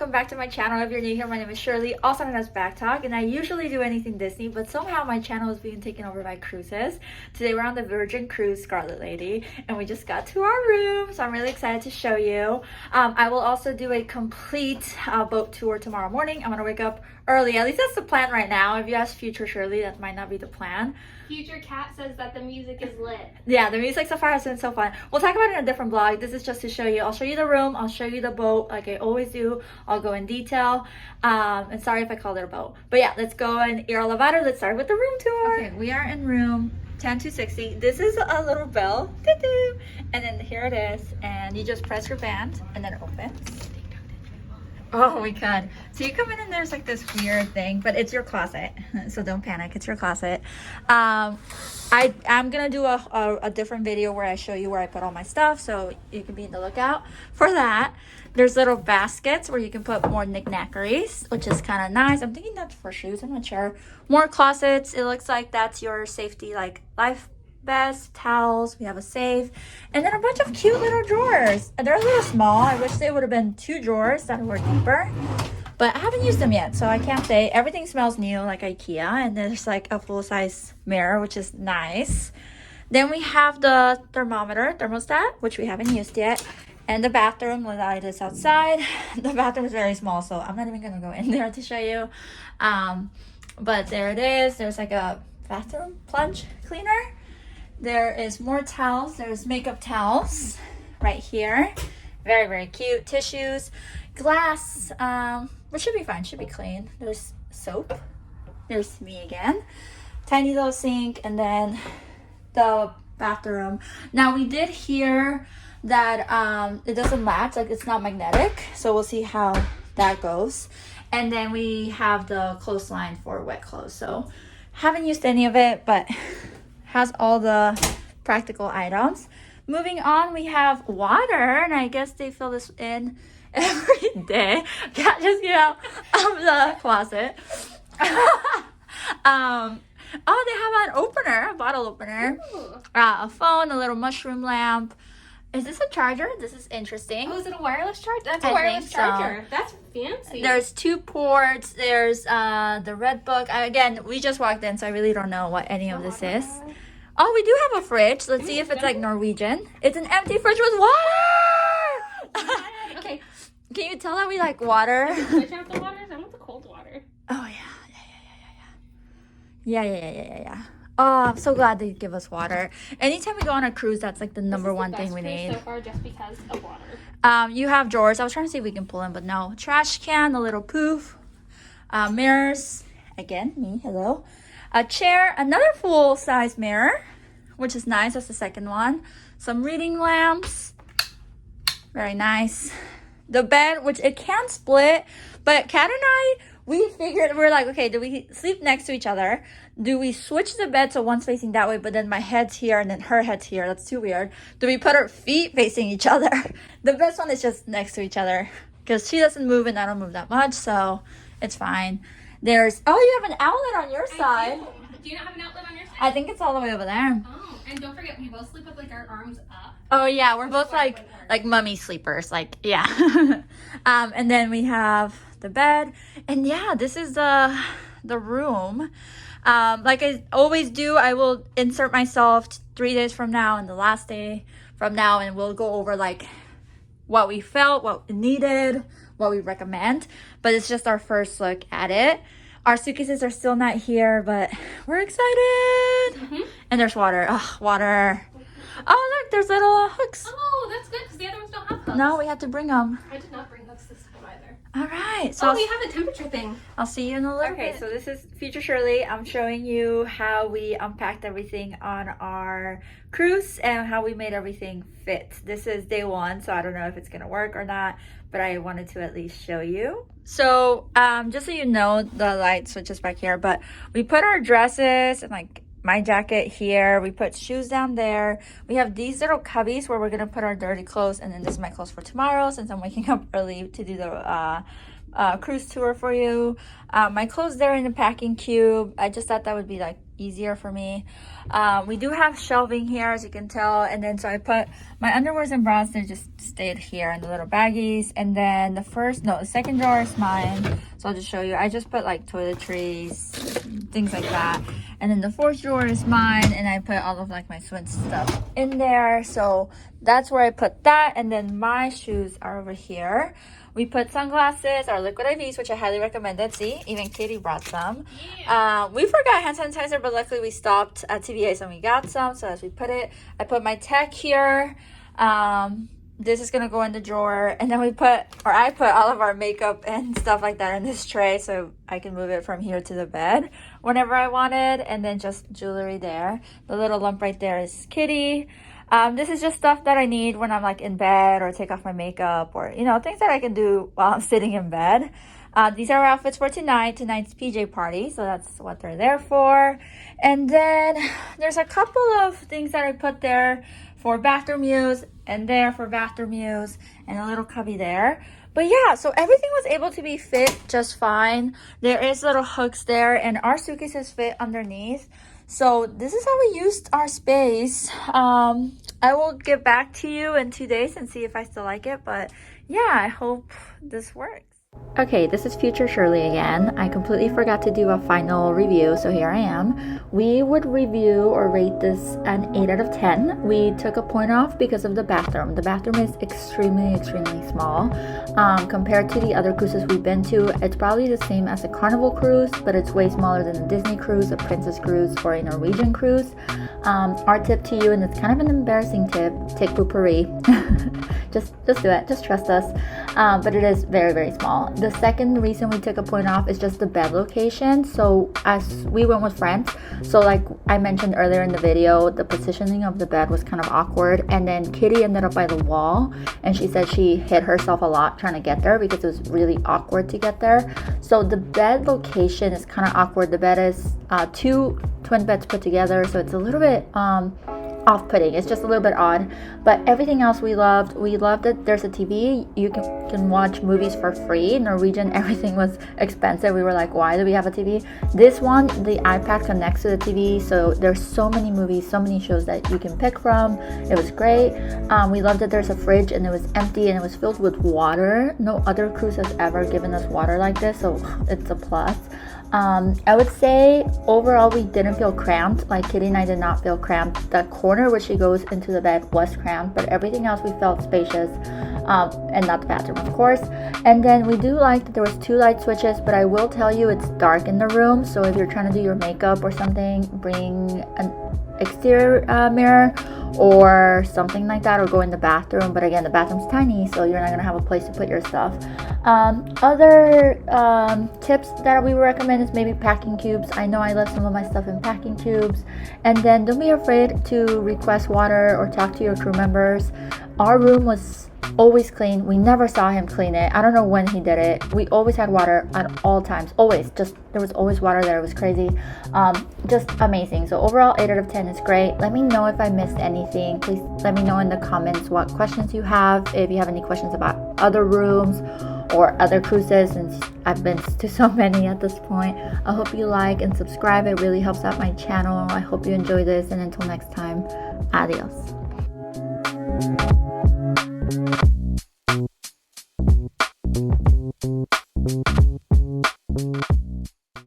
welcome back to my channel. If you're new here, my name is Shirley, also known as Backttalk, and I usually do anything Disney, but somehow my channel is being taken over by cruises. Today we're on the Virgin Cruise Scarlet Lady, and we just got to our room, so I'm really excited to show you. I will also do a complete boat tour tomorrow morning. I'm gonna wake up early, at least that's the plan right now. If you ask future Shirley, that might not be the plan. Future Cat says that the music is lit. Yeah, the music so far has been so fun. We'll talk about it in a different vlog. This is just to show you. I'll show you the room. I'll show you the boat like I always do. I'll go in detail. And sorry if I called it a boat. But yeah, let's go and ir a lavado. Let's start with the room tour. Okay, we are in room 10260. This is a little bell. And then here it is. And you just press your band and then it opens. Oh, we could. So you come in and there's like this weird thing, but it's your closet. So don't panic, it's your closet. I'm gonna do a different video where I show you where I put all my stuff, so you can be on the lookout for that. There's little baskets where you can put more knickknackeries, which is kind of nice. I'm thinking that's for shoes, I'm not sure. More closets. It looks like that's your safety, like life vest, towels. We have a safe, and then a bunch of cute little drawers. They're a little small. I wish they would have been 2 drawers that were deeper, but I haven't used them yet, so I can't say. Everything smells new, like IKEA, and there's like a full-size mirror, which is nice. Then we have the thermostat, which we haven't used yet, and the bathroom. The light is outside. The bathroom is very small, so I'm not even gonna go in there to show you. But there it is. There's like a bathroom plunge cleaner. There is more towels. There's makeup towels right here. Very, very cute. Tissues, glass, which should be fine, should be clean. There's soap. There's me again. Tiny little sink, and then the bathroom. Now we did hear that it doesn't latch, like it's not magnetic. So we'll see how that goes. And then we have the clothesline for wet clothes. So haven't used any of it, but has all the practical items. Moving on, we have water, and I guess they fill this in every day. Can't just get out of the closet. Oh, they have an opener, a bottle opener, a phone, a little mushroom lamp. Is this a charger? This is interesting. Oh, is it a wireless charger? That's a wireless charger. So. That's fancy. There's 2 ports. There's the red book. Again, we just walked in, so I really don't know what any of this is. Oh, we do have a fridge. Let's see if it's like Norwegian. It's an empty fridge with water! Okay. Can you tell that we like water? Switch out the waters? I want the cold water. Oh, yeah. Oh, I'm so glad they give us water. Anytime we go on a cruise, that's like the number one thing we need. So far, just because of water. You have drawers. I was trying to see if we can pull in, but no. Trash can, a little poof. Mirrors. Again, me. Hello. A chair, another full-size mirror, which is nice. That's the second one. Some reading lamps. Very nice. The bed, which it can split, but Kat and I, we're like, okay, do we sleep next to each other? Do we switch the bed so one's facing that way, but then my head's here and then her head's here? That's too weird. Do we put our feet facing each other? The best one is just next to each other because she doesn't move and I don't move that much, so it's fine. There's, oh, you have an outlet on your side. Do you not have an outlet on your side? I think it's all the way over there. Oh, and don't forget, we both sleep with like our arms up. Oh yeah, we're both like mummy sleepers, like, yeah. And then we have the bed, and yeah, this is the room. Like I always do, I will insert myself 3 days from now and the last day from now, and we'll go over like what we felt, what we needed, what we recommend, but it's just our first look at it. Our suitcases are still not here, but we're excited. And there's water. Oh, water. Oh, look, there's little hooks. Oh, that's good, because the other ones don't have hooks. No, we had to bring them. I did not bring hooks this time either. All right. So we have the temperature thing. I'll see you in a little bit. Okay, so this is Future Shirley. I'm showing you how we unpacked everything on our cruise and how we made everything fit. This is day 1, so I don't know if it's going to work or not, but I wanted to at least show you. So just so you know, the light switches back here, but we put our dresses and like my jacket here. We put shoes down there. We have these little cubbies where we're gonna put our dirty clothes, and then this is my clothes for tomorrow since I'm waking up early to do the cruise tour for you. My clothes there in the packing cube. I just thought that would be like easier for me. We do have shelving here, as you can tell, and then so I put my underwears and bras, they just stayed here in the little baggies. And then the second drawer is mine, so I'll just show you. I just put like toiletries, things like that. And then the fourth drawer is mine, and I put all of like my swim stuff in there, so that's where I put that. And then my shoes are over here. We put sunglasses, our liquid IVs, which I highly recommend. See, even Katie brought some. Yeah. We forgot hand sanitizer, but luckily we stopped at TVA's and we got some. So as we put it, I put my tech here. This is gonna go in the drawer, and then I put all of our makeup and stuff like that in this tray, so I can move it from here to the bed whenever I wanted. And then just jewelry there. The little lump right there is Kitty. This is just stuff that I need when I'm like in bed or take off my makeup, or things that I can do while I'm sitting in bed. These are our outfits for tonight's PJ party, so that's what they're there for. And then there's a couple of things that I put there for bathroom use, and there for bathroom use, and a little cubby there. But yeah, so everything was able to be fit just fine. There is little hooks there, and our suitcases fit underneath. So this is how we used our space. I will get back to you in 2 days and see if I still like it, but yeah, I hope this works. Okay, this is future Shirley again. I completely forgot to do a final review, so here I am. We would review or rate this an 8 out of 10. We took a point off because of the bathroom. The bathroom is extremely small. Compared to the other cruises we've been to, it's probably the same as a Carnival cruise, but it's way smaller than a Disney cruise, a Princess cruise, or a Norwegian cruise. Our tip to you, and it's kind of an embarrassing tip, take poopery. just do it, just trust us. But it is very small. The second reason we took a point off is just the bed location. So as we went with friends, so like I mentioned earlier in the video, the positioning of the bed was kind of awkward, and then Kitty ended up by the wall, and she said she hit herself a lot trying to get there because it was really awkward to get there. So the bed location is kind of awkward. The bed is 2 twin beds put together, so it's a little bit off-putting. It's just a little bit odd, but everything else we loved. We loved that there's a TV. You can watch movies for free. Norwegian, everything was expensive. We were like, why do we have a TV? This one, the iPad connects to the TV, so there's so many movies, so many shows that you can pick from. It was great. We loved that there's a fridge, and it was empty, and it was filled with water. No other cruise has ever given us water like this, so it's a plus. I would say overall we didn't feel cramped. Like Kitty and I did not feel cramped. The corner where she goes into the bed was cramped, but everything else we felt spacious, and not the bathroom, of course. And then we do like that there was 2 light switches, but I will tell you it's dark in the room, so if you're trying to do your makeup or something, bring an exterior mirror or something like that, or go in the bathroom. But again, the bathroom's tiny, so you're not gonna have a place to put your stuff. Other tips that we would recommend is maybe packing cubes. I know I left some of my stuff in packing cubes. And then don't be afraid to request water or talk to your crew members. Our room was always clean. We never saw him clean it. I don't know when he did it. We always had water at all times. Always. Just there was always water there. It was crazy. Just amazing. So overall 8 out of 10 is great. Let me know if I missed anything. Please let me know in the comments what questions you have. If you have any questions about other rooms or other cruises, since I've been to so many at this point. I hope you like and subscribe. It really helps out my channel. I hope you enjoy this, and until next time, adios.